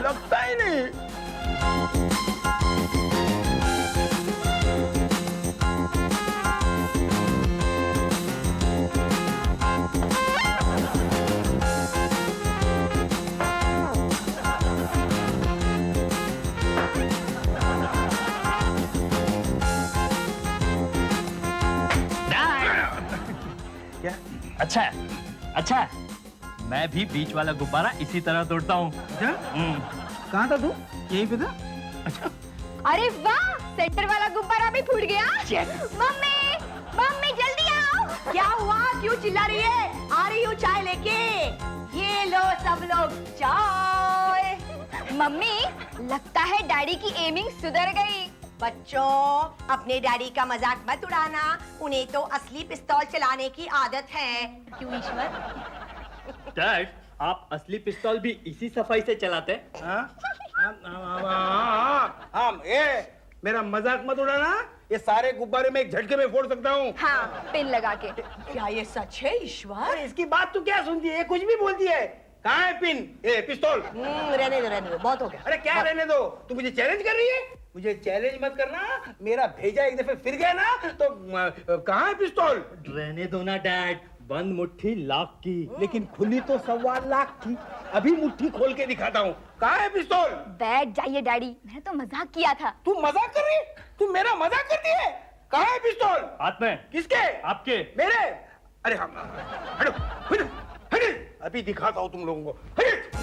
लगता ही नहीं। क्या? अच्छा है, अच्छा है। मैं भी बीच वाला गुब्बारा इसी तरह तोड़ता हूँ। कहाँ था तू? यहीं पे था? अच्छा। अरे वाह, सेंटर वाला गुब्बारा भी फूट गया। मम्मी, मम्मी जल्दी आओ। क्या हुआ? क्यों चिल्ला रही है? आ रही हूँ चाय लेके। ये लो सब लोग चाय। मम्मी, लगता है डैडी की एमिंग सुधर गई। बच्चों, अपने डैडी का मजाक मत उड़ाना। उन्हें तो असली पिस्तौल चलाने की आदत है। क्यों ईश्वर? डैड, आप असली पिस्तौल भी इसी सफाई से चलाते हैं? मेरा मजाक मत उड़ाना। ये सारे गुब्बारे में एक झटके में फोड़ सकता हूँ। हाँ, पिन लगा के। क्या ये सच है ईश्वर? अरे इसकी बात तू क्या सुनती है? कुछ भी बोलती है। कहाँ है पिन? पिस्तौल। रहने दो, बहुत हो गया। अरे क्या रहने दो? तू मुझे चैलेंज कर रही है? मुझे चैलेंज मत करना। मेरा भेजा एक दफे फिर गया ना तो कहाँ है पिस्तौल? रहने दो ना डैड, बंद मुट्ठी लाख की। लेकिन खुली तो 1.25 लाख की। अभी मुट्ठी खोल के दिखाता हूँ। कहाँ है पिस्तौल? बैठ जाइए डैडी, मैंने तो मजाक किया था। तू मजाक कर रही है? तू मेरा मजाक करती है? कहाँ है पिस्तौल? हाथ में। किसके? आपके। मेरे? अरे हम हटो, हटो, हटो। अभी दिखाता हूँ तुम लोगों को। हटो।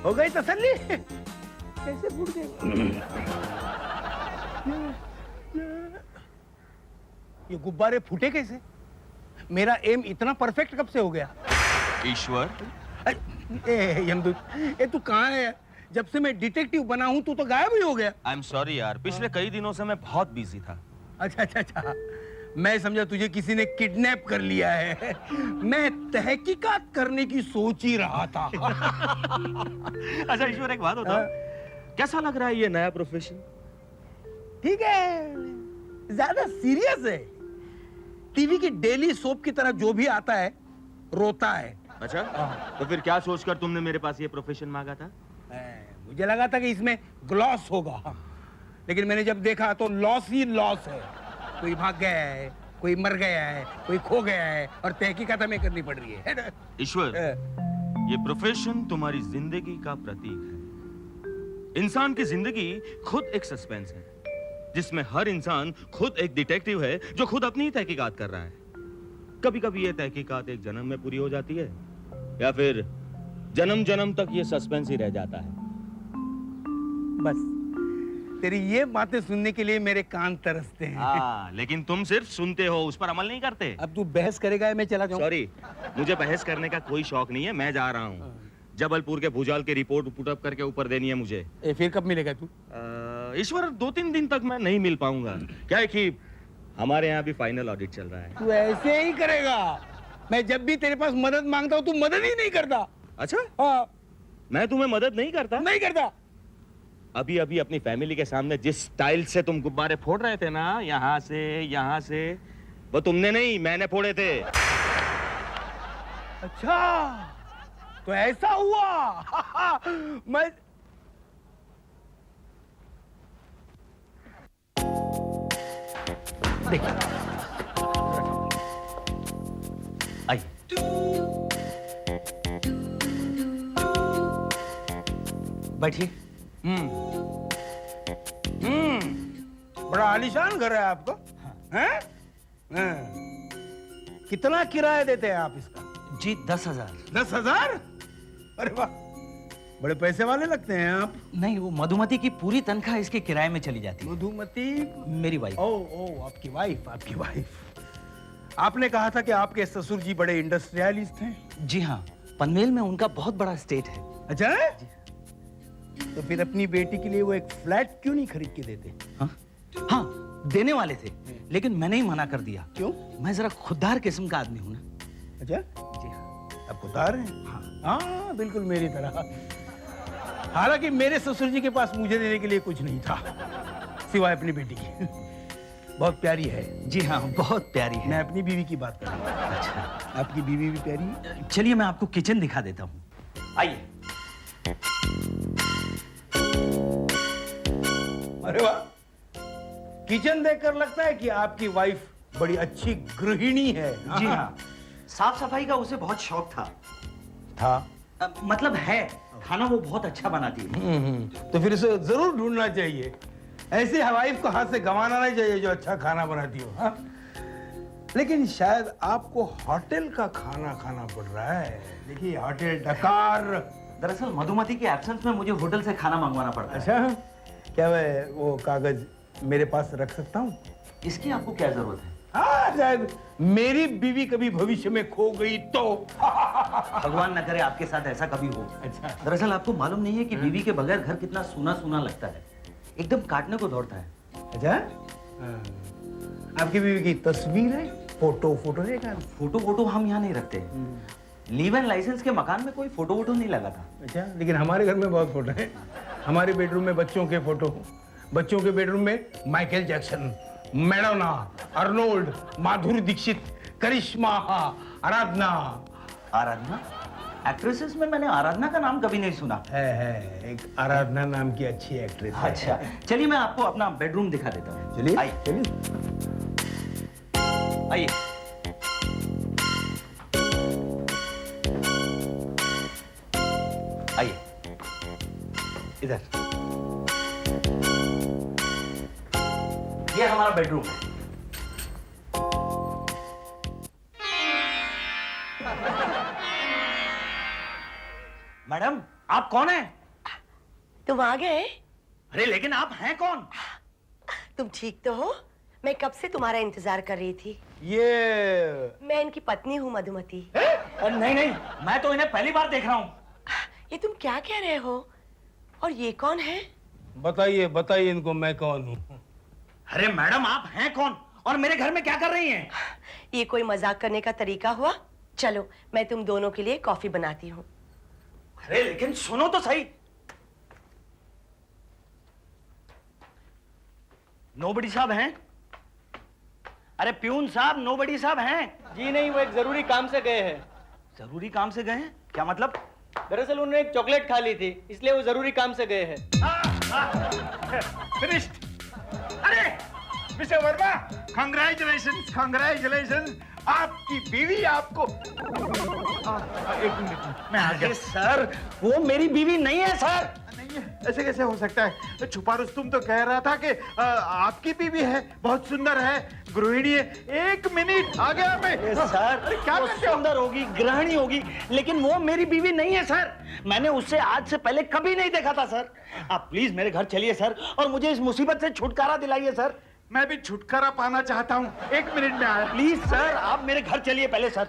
हो गई तसल्ली? कैसे फूट गए? ये गुब्बारे फूटे कैसे? मेरा एम इतना परफेक्ट कब से हो गया? ईश्वर, यमदूत, तू कहाँ है? जब से मैं डिटेक्टिव बना हूँ तू तो गायब ही हो गया। आई एम सॉरी यार, पिछले कई दिनों से मैं बहुत बिजी था। अच्छा। मैं समझा तुझे किसी ने किडनैप कर लिया है। मैं तहकीकात करने की सोच ही रहा था। अच्छा ईश्वर, एक बात बताओ, कैसा लग रहा है ये नया प्रोफेशन? ठीक है, ज्यादा सीरियस है। टीवी की डेली सोप की तरह जो भी आता है रोता है। अच्छा, तो फिर क्या सोचकर तुमने मेरे पास ये प्रोफेशन मांगा था? मुझे लगा था कि इसमें ग्लॉस होगा, लेकिन मैंने जब देखा तो लॉस ही लॉस है। कोई भाग गया है, कोई मर गया है, कोई खो गया है और तहकीकात हमें करनी पड़ रही है ना? ईश्वर, ये प्रोफेशन तुम्हारी जिंदगी का प्रतीक है। इंसान की जिंदगी खुद एक सस्पेंस है, जिसमें हर इंसान खुद एक डिटेक्टिव है जो खुद अपनी ही तहकीकात कर रहा है। कभी कभी ये तहकीकात एक जन्म में पूरी हो जाती है, या फिर जन्म जन्म तक ये सस्पेंस ही रह जाता है। बस तेरी ये बातें सुनने के लिए मेरे कान तरसते हैं। लेकिन तुम सिर्फ सुनते हो, उस पर अमल नहीं करते। अब तू बहस करेगा या मैं चला जाऊं? सॉरी, मुझे बहस करने का कोई शौक नहीं है, मैं जा रहा हूँ। जबलपुर के भूजाल की रिपोर्ट पुटअप करके ऊपर देनी है मुझे। फिर कब मिलेगा तू? ईश्वर, 2-3 दिन तक मैं नहीं मिल पाऊंगा। क्या है कि हमारे यहाँ भी फाइनल ऑडिट चल रहा है। तू ऐसे ही करेगा? मैं जब भी तेरे पास मदद मांगता हूँ तू मदद ही नहीं करता। अच्छा, हाँ। मैं तुम्हें मदद नहीं करता? नहीं करता। अभी अभी अपनी फैमिली के सामने जिस स्टाइल से तुम गुब्बारे फोड़ रहे थे ना, यहाँ से, वो तुमने नहीं, मैंने फोड़े थे। अच्छा, तो ऐसा हुआ। मैं देख, आई। बैठिए। बड़ा आलीशान घर है आपका, हैं? कितना किराया देते हैं आप इसका? जी 10,000। 10,000? अरे वाह, बड़े पैसे वाले लगते हैं आप। नहीं, वो मधुमती की पूरी तनख्वाह इसके किराए में चली जाती है। मधुमती? मेरी वाइफ। ओ, आपकी वाइफ, आपकी वाइफ। आपने कहा था कि आपके ससुर जी बड़े इंडस्ट्रियलिस्ट हैं। जी हाँ, पनवेल में उनका बहुत बड़ा स्टेट है। अच्छा, तो फिर अपनी बेटी के लिए वो एक फ्लैट क्यों नहीं खरीद के देते? हाँ, देने वाले थे, लेकिन मैंने ही मना कर दिया। क्यों? मैं जरा खुददार किस्म का आदमी हूँ ना। अच्छा, जी हाँ। आप उतार हैं? हाँ, बिल्कुल मेरी तरह। हालांकि मेरे ससुर जी के पास मुझे देने के लिए कुछ नहीं था, सिवाय अपनी बेटी की। बहुत प्यारी है। जी हाँ, बहुत प्यारी है। मैं अपनी बीवी की बात कर रहा हूँ। अच्छा, आपकी बीवी भी प्यारी है? चलिए मैं आपको किचन दिखा देता हूँ। आइए। अरे वाह, किचन देखकर लगता है कि आपकी वाइफ बड़ी अच्छी गृहिणी है। जी हाँ, साफ सफाई का उसे बहुत शौक था। मतलब है, खाना वो बहुत अच्छा बनाती है। तो फिर उसे जरूर ढूंढना चाहिए। ऐसी वाइफ को हाथ से गंवाना नहीं चाहिए जो अच्छा खाना बनाती हो। हाँ? लेकिन शायद आपको होटल का खाना खाना पड़ रहा है। देखिए, होटल डकार। दरअसल मधुमती के एब्सेंस में मुझे होटल से खाना मंगवाना पड़ता है। अच्छा, क्या मैं वो कागज मेरे पास रख सकता हूँ? इसकी आपको क्या जरूरत है? हाँ, शायद मेरी बीवी कभी भविष्य में खो गई तो। भगवान न करे आपके साथ ऐसा कभी हो। अच्छा। दरअसल आपको मालूम नहीं है कि बीवी के बगैर घर कितना सूना सूना लगता है, एकदम काटने को दौड़ता है। अच्छा, हाँ। आपकी बीवी की तस्वीर है? फोटो है क्या? फोटो हम यहाँ नहीं रखते। लीव एंड लाइसेंस के मकान में कोई फोटो नहीं लगा था। अच्छा, लेकिन हमारे घर में बहुत फोटो है। हमारे बेडरूम में बच्चों के फोटो, बच्चों के बेडरूम में Michael Jackson, Madonna, Arnold, Madhuri Dixit, करिश्मा, आराधना। आराधना? एक्ट्रेसेस में मैंने आराधना का नाम कभी नहीं सुना। है एक आराधना नाम की अच्छी एक्ट्रेस है। अच्छा, चलिए मैं आपको अपना बेडरूम दिखा देता हूँ। चलिए, आइए। आइए। आइए इधर। ये हमारा बेडरूम है। मैडम, आप कौन हैं? तुम आ गए? अरे लेकिन आप हैं कौन? तुम ठीक तो हो? मैं कब से तुम्हारा इंतजार कर रही थी। ये मैं इनकी पत्नी हूँ, मधुमती। नहीं, मैं तो इन्हें पहली बार देख रहा हूँ। ये तुम क्या कह रहे हो? और ये कौन है? बताइए इनको मैं कौन हूँ। अरे मैडम, आप हैं कौन और मेरे घर में क्या कर रही हैं? ये कोई मजाक करने का तरीका हुआ? चलो, मैं तुम दोनों के लिए कॉफी बनाती हूँ। अरे लेकिन सुनो तो सही। नोबडी साहब हैं? अरे प्यून साहब, नोबडी साहब हैं? जी नहीं, वो एक जरूरी काम से गए हैं। जरूरी काम से गए हैं? क्या मतलब? दरअसल उन्होंने एक चॉकलेट खा ली थी, इसलिए वो जरूरी काम से गए हैं। फिनिश्ड। अरे मिस्टर वर्मा, कांग्रेचुलेशंस। आपकी बीवी आपको एक मिनट मैं आ गया। सर, वो मेरी बीवी नहीं है सर। नहीं है, ऐसे कैसे हो सकता है? छुपा रुस्तुम तो कह रहा था कि आपकी बीवी है, बहुत सुंदर है, गृहिणी है। एक मिनट, आ गया मैं। सर, अरे क्या वो करते हो? सुंदर होगी, गृहिणी होगी, लेकिन वो मेरी बीवी नहीं है सर। मैंने उससे आज से पहले कभी नहीं देखा था सर। आप प्लीज मेरे घर चलिए सर, और मुझे इस मुसीबत से छुटकारा दिलाइए सर। मैं भी छुटकारा पाना चाहता हूँ। एक मिनट में आया। प्लीज सर, आप मेरे घर चलिए पहले सर।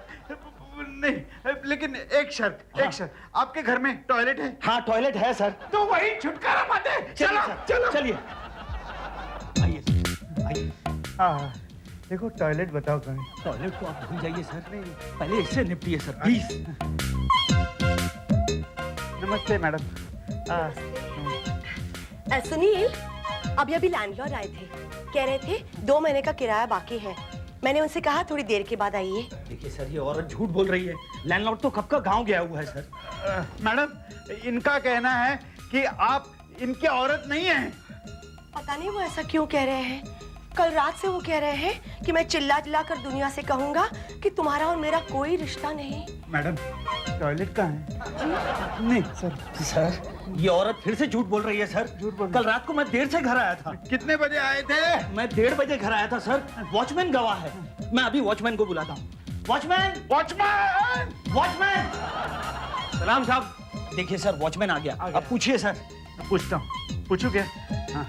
नहीं, लेकिन एक शर्त, आपके घर में टॉयलेट है? हाँ, टॉयलेट है सर। तो वही छुटकारा पाते। चलिए चलो सर, चलो। चलिए। आइए सर, आइए। हाँ, देखो टॉयलेट बताओ कहीं। टॉयलेट को आप भूल जाइए सर, पहले इससे निपटिए सर प्लीज। नमस्ते मैडम। सुनील, अभी लैंडलॉर्ड आए थे, कह रहे थे 2 महीने का किराया बाकी है। मैंने उनसे कहा थोड़ी देर के बाद आइए। देखिए सर, ये औरत झूठ बोल रही है। लैंडलॉर्ड तो कब का गांव गया हुआ है सर। मैडम, इनका कहना है कि आप इनकी औरत नहीं हैं। पता नहीं वो ऐसा क्यों कह रहे हैं। कल रात से वो कह रहे हैं कि मैं चिल्ला चिल्ला कर दुनिया से कहूंगा कि तुम्हारा और मेरा कोई रिश्ता नहीं। मैडम, टॉयलेट कहाँ है? नहीं सर, ये औरत फिर से झूठ बोल रही है सर। कल रात को मैं देर से घर आया था। कितने बजे आए थे? मैं 1:30 बजे घर आया था सर। वॉचमैन गवाह है। मैं अभी वॉचमैन को बुलाता हूँ। वॉचमैन! वॉचमैन! वॉचमैन! सलाम साहब। देखिए सर, वॉचमैन आ गया। अब पूछिए सर। पूछता हूँ, पूछू क्या? हाँ।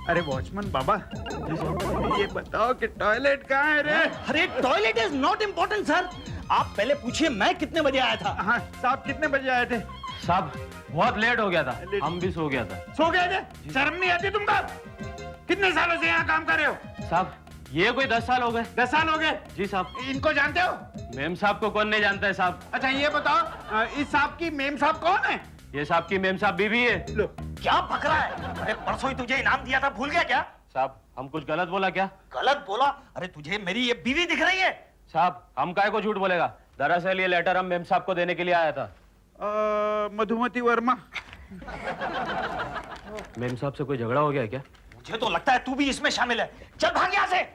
अरे वॉचमैन बाबा, ये बताओ कि टॉयलेट कहाँ है रे? अरे toilet is not important sir, आप पहले पूछिए मैं कितने बजे आया था। हाँ, साहब कितने बजे आए थे? साहब बहुत लेट हो गया था, हम भी सो गया था। सो गए थे? शर्म नहीं आती तुमको? कितने सालों से यहाँ काम कर रहे हो? साहब ये कोई 10 साल हो गए। 10 साल हो गए? जी साहब। इनको जानते हो? मेम साहब को कौन नहीं जानता है साहब। अच्छा ये बताओ, इस साहब की मेम साहब कौन है? ये साहब की मेम साहब बीवी है। लो, क्या पक रहा है? अरे परसों ही तुझे इनाम दिया था, भूल गया क्या? साहब हम कुछ गलत बोला क्या? गलत बोला? अरे तुझे मेरी ये बीवी दिख रही है? साहब हम काहे को झूठ बोलेगा, दरअसल ये लेटर हम मेम साहब को देने के लिए आया था। मधुमती वर्मा। मेम साहब से कोई झगड़ा हो गया है क्या? मुझे तो लगता है तू भी इसमें शामिल है। चल भाग यहाँ से।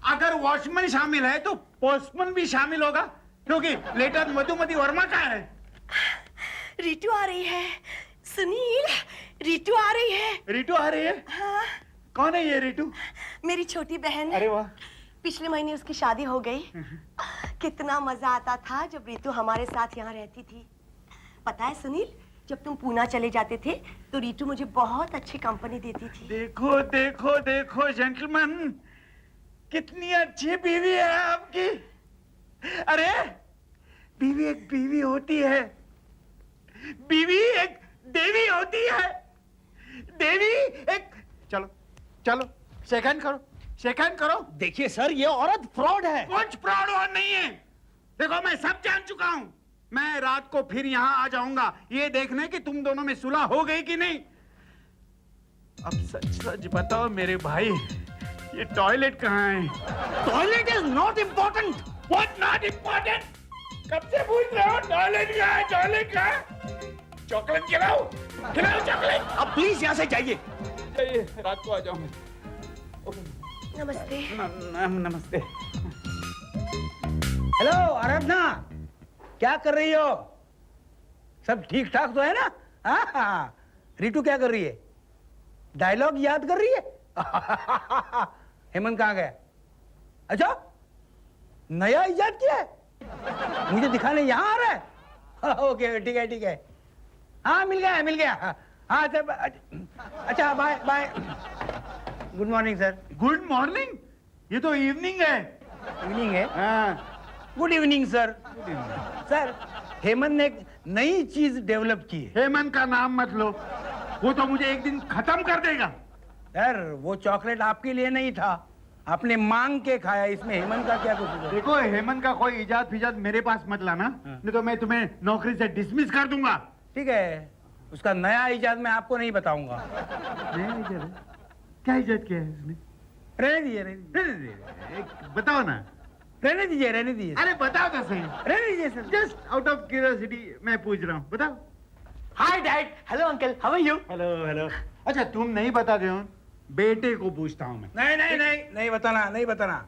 अगर वॉचमैन शामिल है तो पोस्टमैन भी शामिल होगा, क्योंकि लेटर मधुमती वर्मा का है। रितु आ रही है। सुनील, रितु आ रही है। रितु आ रही है? हाँ, कौन है ये रितु? मेरी छोटी बहन। अरे वाह। पिछले महीने उसकी शादी हो गई। कितना मजा आता था जब रितु हमारे साथ यहाँ रहती थी। पता है सुनील, जब तुम पूना चले जाते थे तो रितु मुझे बहुत अच्छी कंपनी देती थी। देखो देखो देखो जेंटलमैन, कितनी अच्छी बीवी है आपकी। अरे बीवी एक बीवी होती है, बीवी एक देवी होती है। देवी एक, चलो चलो शेक हैंड करो, शेक हैंड करो। देखिए सर, ये औरत फ्रॉड है। कुछ फ्रॉड और नहीं है। देखो मैं सब जान चुका हूं। मैं रात को फिर यहां आ जाऊंगा ये देखने कि तुम दोनों में सुलह हो गई कि नहीं। अब सच सच बताओ मेरे भाई, ये टॉयलेट कहाँ है? Toilet is not important. What not important? कब से पूछ रहे हो टॉयलेट कहाँ है? टॉयलेट कहाँ है? चॉकलेट खिलाओ, खिलाओ चॉकलेट। अब प्लीज यहाँ से जाइए। चाहिए, रात को आ जाऊंगा। नमस्ते। नमस्ते। हेलो आराधना, क्या कर रही हो? सब ठीक ठाक तो है ना? हाँ, रितु क्या कर रही है? डायलॉग याद कर रही है? हेमंत कहाँ गया? अच्छा, नया इजाद किया है? मुझे दिखाने यहाँ आ रहा है? ओके ठीक है ठीक है। हाँ मिल गया मिल गया। हाँ अच्छा bye bye. Good morning sir. Good morning? ये तो इवनिंग है। इवनिंग है? हाँ। Good evening sir. Sir Hemant ने एक नई चीज डेवलप की है। हेमंत का नाम मत लो, वो तो मुझे एक दिन खत्म कर देगा। सर वो चॉकलेट आपके लिए नहीं था, आपने मांग के खाया, इसमें हेमंत का क्या कसूर है? देखो हेमंत का कोई इजाद फिजाद मेरे पास मत लाना, नहीं तो मैं तुम्हें नौकरी से डिसमिस कर दूंगा। ठीक है, उसका नया इजाद मैं आपको नहीं बताऊंगा। नया इजाद है? क्या इजाद किया है उसने? रहने दीजिए रहने दीजिए बताओ ना। रहने दीजिए रहने दीजिए अरे बताओ तो सही। रहने दीजिए sir. Just out of curiosity मैं पूछ रहा हूँ, बताओ। Hi dad. Hello uncle, how are you? Hello hello. अच्छा तुम नहीं बता रहे हो, बेटे को पूछता हूँ मैं। नहीं नहीं नहीं नहीं बताना नहीं बताना।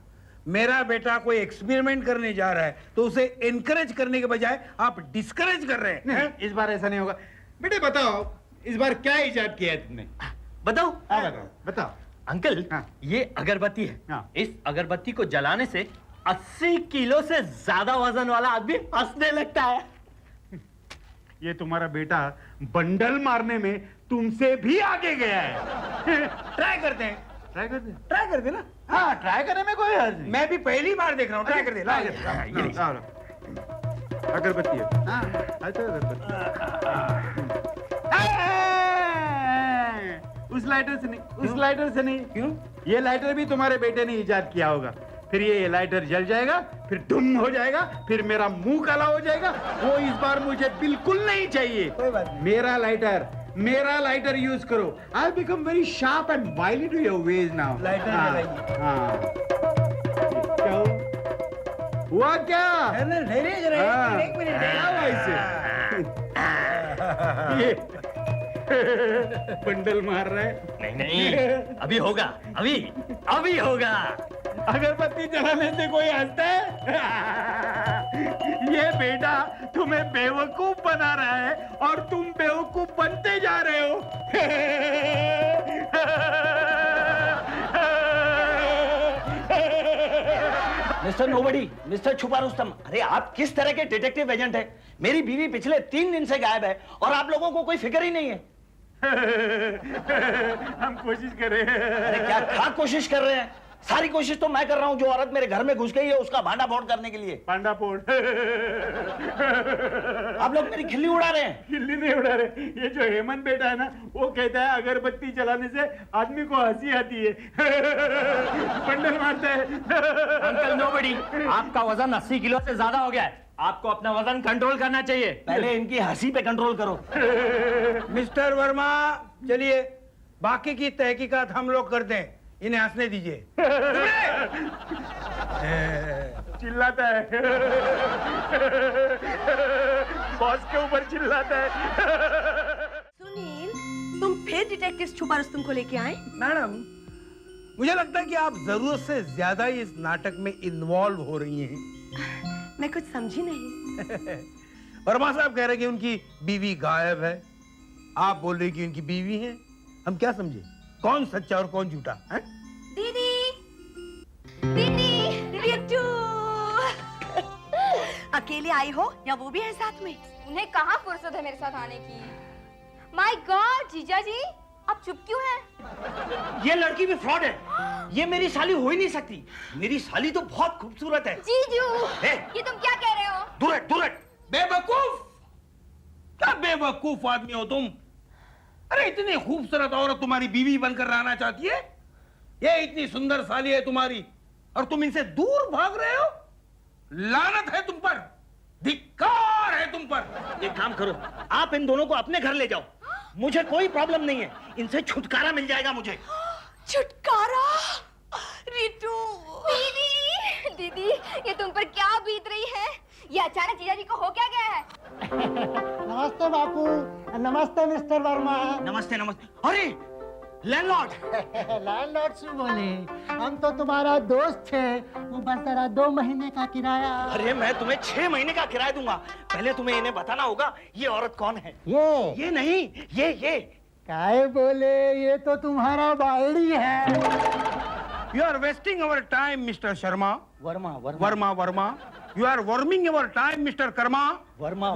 मेरा बेटा कोई एक्सपेरिमेंट करने जा रहा है तो उसे एनकरेज करने के बजाय आप डिस्करेज कर रहे हैं। नहीं, इस बार ऐसा नहीं होगा। बेटे बताओ, इस बार क्या इजाद किया है तुमने? बताओ? हाँ बताओ बताओ। अंकल हाँ। ये अगरबत्ती है। हाँ। इस अगरबत्ती को जलाने से 80 किलो से ज्यादा वजन वाला आदमी हंसने लगता है। ये तुम्हारा बेटा बंडल मारने में तुमसे भी आगे गया है। ट्राई करते हैं, ट्राई कर दे। ट्राई करते ना। हाँ ट्राई करने में कोई हर्ज नहीं। मैं भी पहली बार देख रहा हूँ, ट्राई करते। ला इधर। अगरबत्ती है। हाँ, अच्छा अगरबत्ती। उस लाइटर से नहीं, उस लाइटर से नहीं। क्यों? ये लाइटर भी तुम्हारे बेटे ने इजाद किया होगा। फिर ये लाइटर जल जाएगा, फिर डुम हो जाएगा, फिर मेरा मुंह काला हो जाएगा। वो इस बार मुझे बिल्कुल नहीं चाहिए। कोई बात नहीं। मेरा लाइटर यूज करो। I become very sharp and wily to your ways now. Lighter जलाइए। हाँ। क्या हुआ क्या? हाँ। एक मिनट क्या हुआ इससे? ये बंडल मार रहा है। नहीं नहीं, अभी होगा, अभी होगा। अगरबत्ती जलाने से कोई हंसता है? ये बेटा तुम्हें बेवकूफ बना रहा है और तुम बेवकूफ बनते जा रहे हो। मिस्टर नोबडी, मिस्टर छुपा रुस्तम। अरे आप किस तरह के डिटेक्टिव एजेंट हैं? मेरी बीवी पिछले 3 दिन से गायब है और आप लोगों को कोई फिक्र ही नहीं है। हम कोशिश कर रहे हैं। अरे क्या कोशिश कर रहे हैं? सारी कोशिश तो मैं कर रहा हूं। जो औरत मेरे घर में घुस गई है उसका भांडा फोड़ करने के लिए। पांडा पोड़। आप लोग मेरी खिल्ली उड़ा रहे हैं। खिल्ली नहीं उड़ा रहे। ये जो हेमंत बेटा है ना, वो कहता है अगरबत्ती जलाने से आदमी को हंसी आती है। बंडल मारता है। अंकल नोबडी, आपका वजन 80 किलो से ज्यादा हो गया है। आपको अपना वजन कंट्रोल करना चाहिए। पहले इनकी हंसी पे कंट्रोल करो। मिस्टर वर्मा, चलिए बाकी की तहकीकात हम लोग करते हैं, इन्हें हंसने दीजिए। चिल्लाता है। बॉस के ऊपर चिल्लाता है। सुनील, तुम फिर डिटेक्टिव छुपा रुस्तम को लेके आए? मैडम, मुझे लगता है कि आप जरूरत से ज्यादा ही इस नाटक में इन्वॉल्व हो रही हैं। मैं कुछ समझी नहीं। वर्मा साहब कह रहे हैं कि उनकी बीवी गायब है, आप बोल रही कि उनकी बीवी है। हम क्या समझे, कौन सच्चा और कौन झूठा है? दीदी, दीदी, रितु, अकेले आई हो या वो भी है साथ में? उन्हें कहाँ फुर्सत है मेरे साथ आने की? माय गॉड, जीजा जी, आप चुप क्यों हैं? ये लड़की भी फ्रॉड है। ये मेरी साली हो ही नहीं सकती। मेरी साली तो बहुत खूबसूरत है। जीजू, ए! ये तुम क्या कह रहे हो? दूर हट, दूर हट। बेवकूफ! क्या बेवकूफ आदमी हो तुम? अरे इतनी खूबसूरत औरत तुम्हारी बीवी बनकर रहना चाहती है? ये इतनी सुंदर साली है तुम्हारी और तुम इनसे दूर भाग रहे हो? लानत है तुम पर, धिक्कार है तुम पर। एक काम करो, आप इन दोनों को अपने घर ले जाओ। मुझे कोई प्रॉब्लम नहीं है, इनसे छुटकारा मिल जाएगा मुझे। छुटकारा? रितु, दीदी, दीदी, ये तुम पर क्या बीत रही है? ये अचानक जीजा जी को हो क्या गया है? नमस्ते बापू। नमस्ते मिस्टर वर्मा। नमस्ते नमस्ते। अरे लैंडलॉर्ड। लैंडलॉर्ड से बोले, हम तो तुम्हारा दोस्त थे। वो बस जरा 2 महीने का किराया। अरे मैं तुम्हें 6 महीने का किराया दूंगा। पहले तुम्हें इन्हें बताना होगा ये औरत कौन है। ये नहीं, ये काहे बोले, ये तो तुम्हारा बावड़ी है। You are wasting our time, Mr. Sharma. Verma Verma. You are worming your time, Mr. Karma. Verma.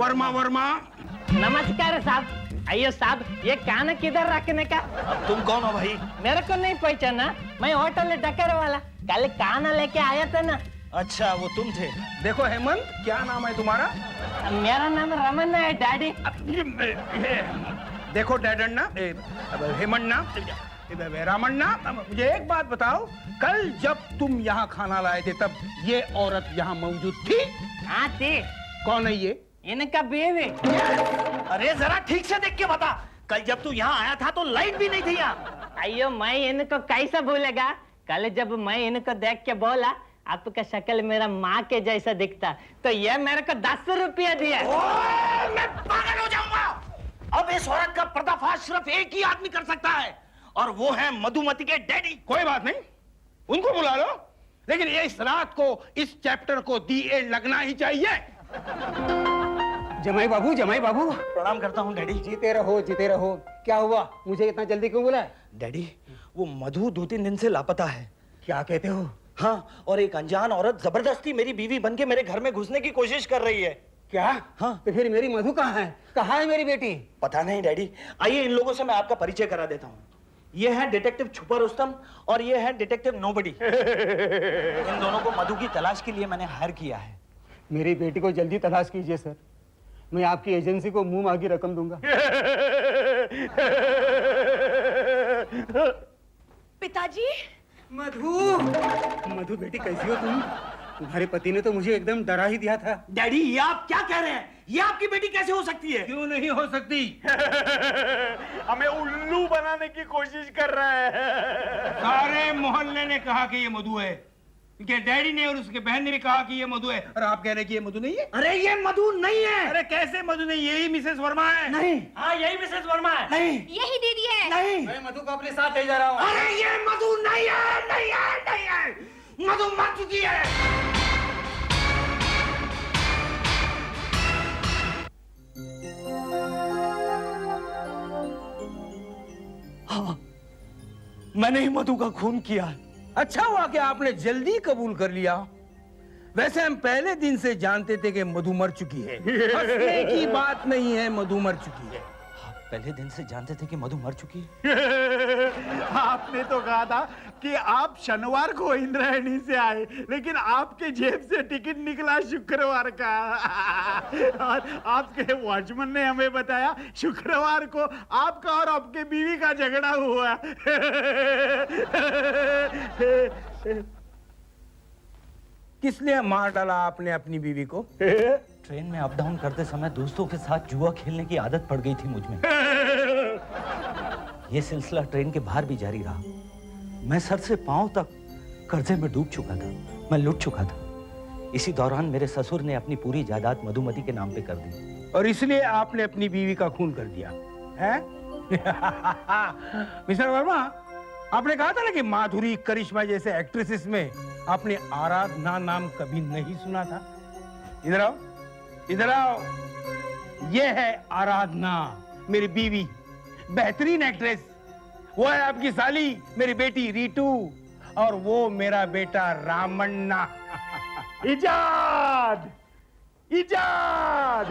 नमस्कार साहब। आइए साहब, ये कान किधर रखने का? अब तुम कौन हो भाई? मेरे को नहीं पहचाना, मैं होटल डकर वाला कल काना लेके आया था ना। अच्छा, वो तुम थे। देखो हेमंत, क्या नाम है तुम्हारा? मेरा नाम रमन है डैडी। देखो डैडन्ना, हेमंत ना, रामन्ना, मुझे एक बात बताओ, कल जब तुम यहाँ खाना लाए थे तब ये औरत यहाँ मौजूद थी? हाँ थी। कौन है ये? इनका बीवी। अरे जरा ठीक से देख के बता, कल जब तू यहाँ आया था तो लाइट भी नहीं थी यहाँ। अयो, मैं इनको कैसा भूलेगा? कल जब मैं इनको देख के बोला आपका शक्ल मेरा माँ के जैसा दिखता, तो ये मेरे को 10 रुपया दिया। मैं पागल हो जाऊंगा। अब इस औरत का पर्दाफाश सिर्फ एक ही आदमी कर सकता है और वो है मधुमती के डैडी। कोई बात नहीं, उनको बुला लो, लेकिन ये इस रात को, इस चैप्टर को दी एंड लगना ही चाहिए। जमाई बाबू। प्रणाम करता हूँ डैडी। जीते रहो। क्या हुआ, मुझे इतना जल्दी क्यों बुलाया? डैडी, वो मधु 2-3 दिन से लापता है। क्या कहते हो? हाँ, और एक अनजान औरत जबरदस्ती मेरी बीवी बनके मेरे घर में घुसने की कोशिश कर रही है। क्या? हाँ। तो फिर मेरी मधु कहाँ है? कहाँ है मेरी बेटी? पता नहीं डैडी। आइए इन लोगों से मैं आपका परिचय करा देता हूँ। ये है डिटेक्टिव छुपा रुस्तम और ये है डिटेक्टिव नोबडी। इन दोनों को मधु की तलाश के लिए मैंने हायर किया है। मेरी बेटी को जल्दी तलाश कीजिए सर, मैं आपकी एजेंसी को मुंह मांगी रकम दूंगा। पिताजी। मधु बेटी कैसी हो तुम? तुम्हारे पति ने तो मुझे एकदम डरा ही दिया था। डैडी, ये आप क्या कह रहे हैं? ये आपकी बेटी कैसे हो सकती है? क्यों नहीं हो सकती? हमें उल्लू बनाने की कोशिश कर रहा है। सारे मोहल्ले ने कहा कि ये मधु है, क्योंकि डैडी ने और उसके बहन ने भी कहा कि ये मधु है, और आप कह रहे हैं कि ये मधु नहीं है? अरे ये मधु नहीं है। अरे कैसे मधु नहीं? यही मिसेस वर्मा है। नहीं। हाँ, यही मिसेस वर्मा है। नहीं। यही दीदी है। नहीं। मैं मधु को अपने साथ ले जा रहा हूँ। अरे ये मधु नहीं है, नहीं है, नहीं है। मधु मर चुकी है। हाँ, मैंने ही मधु का खून किया है। अच्छा हुआ कि आपने जल्दी कबूल कर लिया, वैसे हम पहले दिन से जानते थे कि मधु मर चुकी है। हंसने की बात नहीं है, मधु मर चुकी है। आप पहले दिन से जानते थे कि मधु मर चुकी है? आपने तो कहा था कि आप शनिवार को इंद्रायणी से आए, लेकिन आपके जेब से टिकट निकला शुक्रवार का। और आपके वॉचमैन ने हमें बताया शुक्रवार को आपका और आपके बीवी का झगड़ा हुआ। किस लिए मार डाला आपने अपनी बीवी को? ट्रेन में अप डाउन करते समय दोस्तों के साथ जुआ खेलने की आदत पड़ गई थी मुझ में। यह सिलसिला ट्रेन के बाहर भी जारी रहा। मैं सर से पांव तक कर्जे में डूब चुका था, मैं लुट चुका था। इसी दौरान मेरे ससुर ने अपनी पूरी जायदाद मधुमती के नाम पे कर दी। और इसलिए आपने अपनी बीवी का खून कर दिया है? मिस्टर वर्मा, आपने कहा था ना कि माधुरी, करिश्मा जैसे एक्ट्रेसेस में आपने आराधना नाम कभी नहीं सुना था। इधर आओ, इधर आओ। ये है आराधना, मेरी बीवी, बेहतरीन एक्ट्रेस। वो है आपकी साली, मेरी बेटी रीटू, और वो मेरा बेटा रामन्ना। इजाद, इजाद।